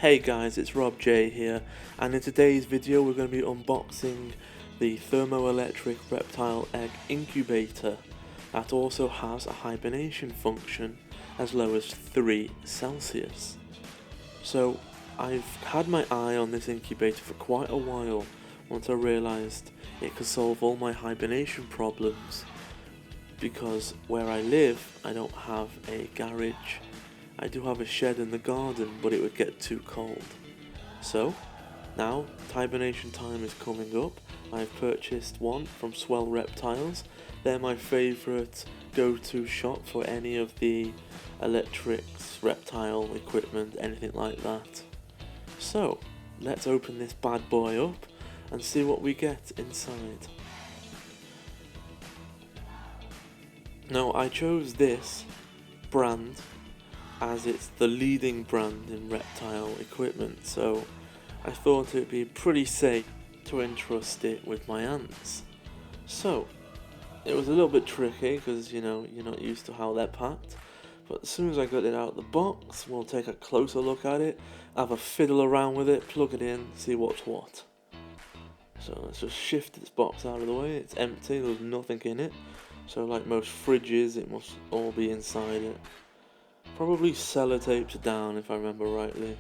Hey guys, it's Rob J here, and in today's video we're going to be unboxing the Thermoelectric Reptile Egg Incubator that also has a hibernation function as low as 3 Celsius. So I've had my eye on this incubator for quite a while once I realised it could solve all my hibernation problems, because where I live I don't have a garage. I do have a shed in the garden, but it would get too cold. So, now hibernation time is coming up. I've purchased one from SWELL Reptiles. They're my favourite go-to shop for any of the electrics, reptile equipment, anything like that. So, let's open this bad boy up and see what we get inside. Now, I chose this brand as it's the leading brand in reptile equipment, so I thought it'd be pretty safe to entrust it with my ants. So it was a little bit tricky because you're not used to how they're packed, but as soon as I got it out of the box, we'll take a closer look at it, have a fiddle around with it, plug it in, see what's what. So let's just shift this box out of the way. It's empty, there's nothing in it, so like most fridges it must all be inside it. Probably sellotaped down if I remember rightly.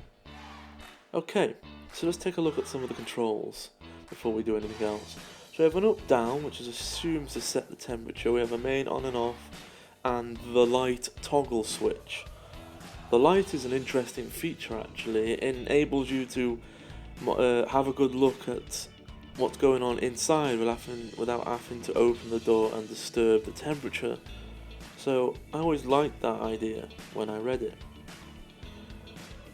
Okay, so let's take a look at some of the controls before we do anything else. So we have an up down, which is assumed to set the temperature. We have a main on and off, and the light toggle switch. The light is an interesting feature actually. It enables you to have a good look at what's going on inside without having to open the door and disturb the temperature. So I always liked that idea when I read it.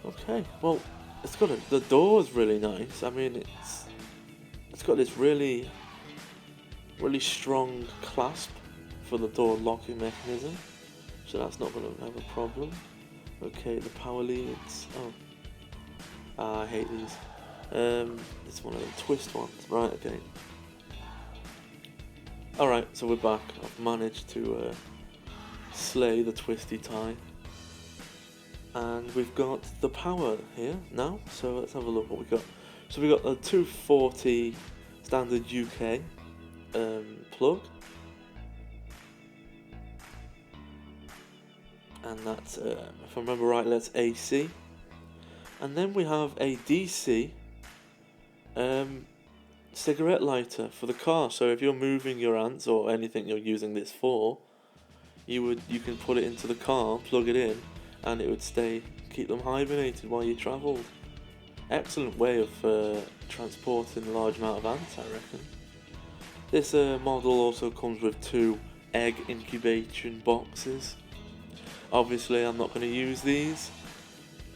Okay, well, the door is really nice. I mean, it's got this really strong clasp for the door locking mechanism, so that's not going to have a problem. Okay, the power leads. Oh, I hate these. It's one of the twist ones. Right, okay. Alright, so we're back. I've managed to slay the twisty tie, and we've got the power here now, so let's have a look what we got. So we got a 240 standard UK plug, and that's if I remember right, that's AC, and then we have a DC cigarette lighter for the car. So if you're moving your ants or anything you're using this for, you can put it into the car, plug it in, and it would keep them hibernated while you travelled. Excellent way of transporting a large amount of ants, I reckon. This model also comes with 2 egg incubation boxes. Obviously I'm not going to use these,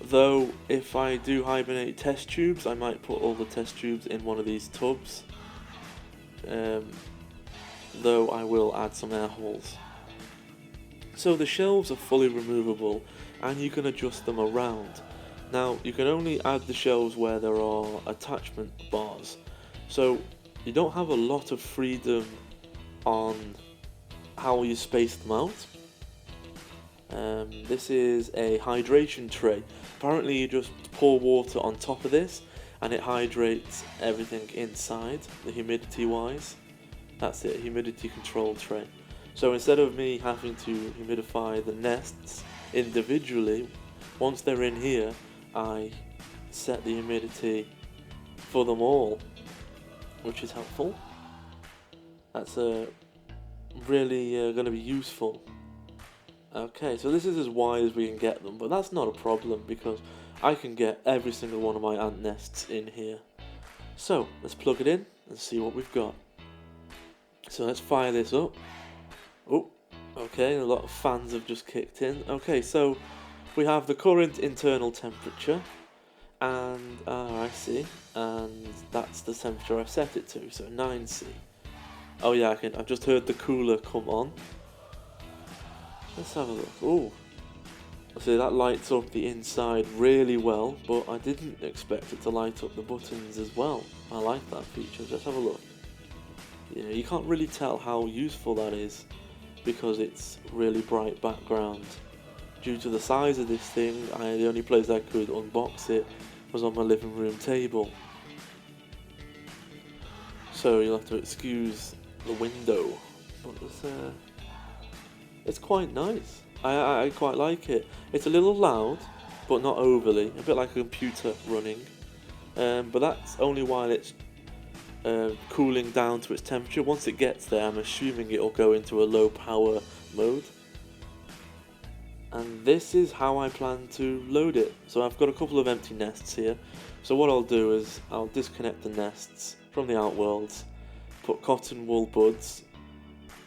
though if I do hibernate test tubes I might put all the test tubes in one of these tubs, though I will add some air holes. So the shelves are fully removable and you can adjust them around. Now you can only add the shelves where there are attachment bars, so you don't have a lot of freedom on how you space them out. This is a hydration tray. Apparently you just pour water on top of this and it hydrates everything inside, the humidity wise. That's it, humidity control tray. So instead of me having to humidify the nests individually, once they're in here, I set the humidity for them all, which is helpful. That's really going to be useful. Okay, so this is as wide as we can get them, but that's not a problem because I can get every single one of my ant nests in here. So let's plug it in and see what we've got. So let's fire this up. Oh, okay, a lot of fans have just kicked in. Okay, so we have the current internal temperature, and I see, and that's the temperature I've set it to, so 9C. Oh yeah, I've just heard the cooler come on. Let's have a look. Oh, see, that lights up the inside really well, but I didn't expect it to light up the buttons as well. I like that feature. Let's have a look. Yeah, you can't really tell how useful that is because it's really bright background. Due to the size of this thing, the only place I could unbox it was on my living room table. So you'll have to excuse the window, but it's quite nice. I quite like it. It's a little loud, but not overly, a bit like a computer running. But that's only while it's cooling down to its temperature. Once it gets there, I'm assuming it'll go into a low power mode. And this is how I plan to load it. So I've got a couple of empty nests here. So what I'll do is I'll disconnect the nests from the outworlds, put cotton wool buds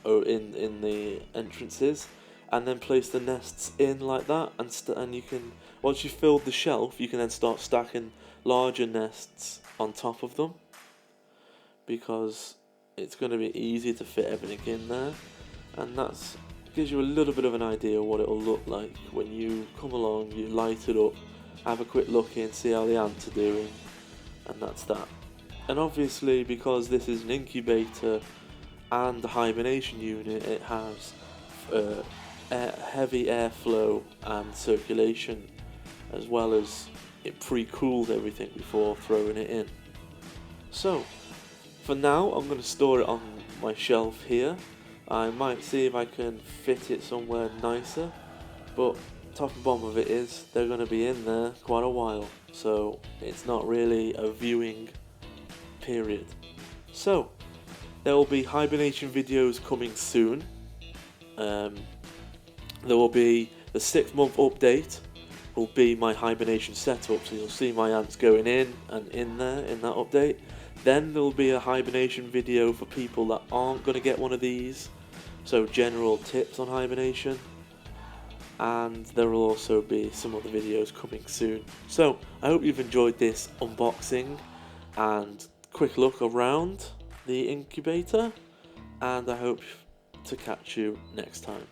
in the entrances, and then place the nests in like that. And you can, once you've filled the shelf, you can then start stacking larger nests on top of them, because it's going to be easy to fit everything in there, and that's gives you a little bit of an idea of what it'll look like when you come along, you light it up, have a quick look in, see how the ants are doing, and that's that. And obviously, because this is an incubator and a hibernation unit, it has heavy airflow and circulation, as well as it pre-cools everything before throwing it in. So for now, I'm going to store it on my shelf here. I might see if I can fit it somewhere nicer, but top and bottom of it is they're going to be in there quite a while, so it's not really a viewing period. So there will be hibernation videos coming soon. There will be the 6-month update, will be my hibernation setup, so you'll see my ants going in and in there in that update. Then there will be a hibernation video for people that aren't going to get one of these, so general tips on hibernation, and there will also be some other videos coming soon. So I hope you've enjoyed this unboxing and quick look around the incubator, and I hope to catch you next time.